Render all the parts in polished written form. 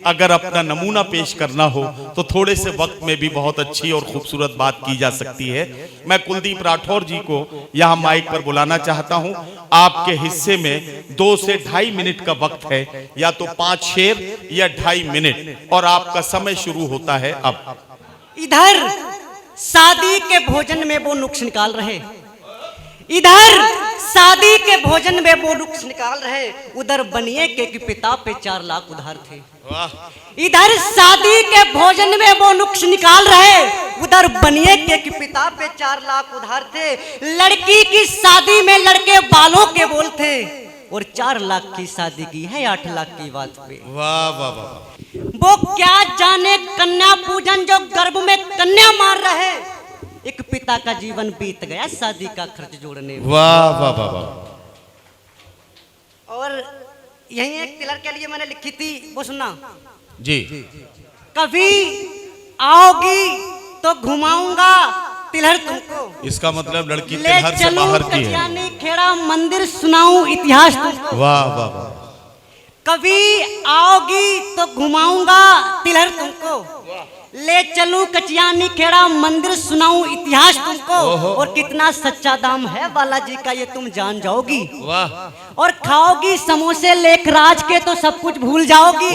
अगर अपना नमूना पेश करना हो तो थोड़े से वक्त में भी बहुत अच्छी और खूबसूरत बात की जा सकती है। मैं कुलदीप राठौर जी को यहाँ माइक पर बुलाना चाहता हूँ। आपके हिस्से में 2 से 2.5 मिनट का वक्त है, या तो 5 शेर या 2.5 मिनट, और आपका समय शुरू होता है अब। इधर शादी के भोजन में वो नुक्स निकाल रहे, इधर शादी के भोजन में वो नुक्स निकाल रहे, उधर बनिए के पिता पे 4 लाख उधार थे। इधर शादी के भोजन में वो नुक्स निकाल रहे, उधर बनिए के पिता पे 4 लाख उधार थे। लड़की की शादी में लड़के बालों के बोल थे, और 4 लाख की शादी की है 8 लाख की बात पे। वाह वाह वाह। वो क्या जाने कन्या पूजन जो गर्भ में कन्या मार रहे, एक पिता का जीवन बीत गया शादी का खर्च जोड़ने में। वाह वाह वाह वाह। और यही एक तिलक के लिए मैंने लिखी थी, वो सुनना जी। कभी आओगी तो घुमाऊंगा तिलहर तुमको, इसका मतलब लड़की ले तिलहर से चलूं बाहर की है। कचियानी खेड़ा मंदिर सुनाऊं इतिहास तुमको। वाह वाह वाह। कभी आओगी तो घुमाऊंगा तिलहर तुमको, ले चलूं कचियानी खेड़ा मंदिर सुनाऊं इतिहास तुमको। और कितना सच्चा दाम है बालाजी का ये तुम जान जाओगी। वाह। और खाओगी समोसे लेखराज के तो सब कुछ भूल जाओगी।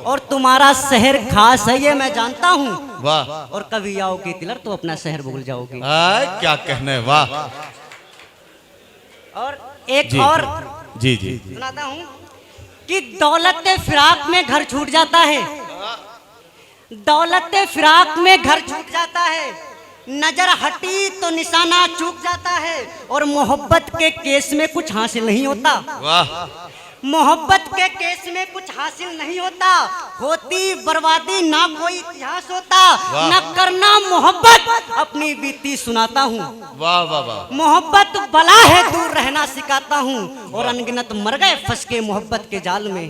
और तुम्हारा शहर खास है ये मैं जानता हूँ। वाह। और कभी आओगी तिलर तो अपना शहर भूल जाओगी। क्या कहने। वाह। और एक जी, और जी जी सुनाता हूँ कि दौलत फिराक में घर छूट जाता है, दौलत फिराक में घर छूट जाता है, नजर हटी तो निशाना चूक जाता है। और मोहब्बत के केस में कुछ हासिल नहीं होता। वाह। मोहब्बत के केस में कुछ हासिल नहीं होता, होती बर्बादी ना कोई इतिहास होता। न करना मोहब्बत अपनी बीती सुनाता हूँ। वाह वाह वाह। मोहब्बत बला है दूर रहना सिखाता हूँ, और अनगिनत मर गए फंस के मोहब्बत के जाल में।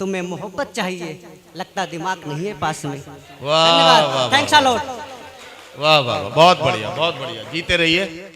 तुम्हें मोहब्बत चाहिए, लगता दिमाग नहीं है पास में। वाह धन्यवाद, वाह। Thanks a lot. वाह वाह, बहुत बढ़िया बहुत बढ़िया। जीते रहिए।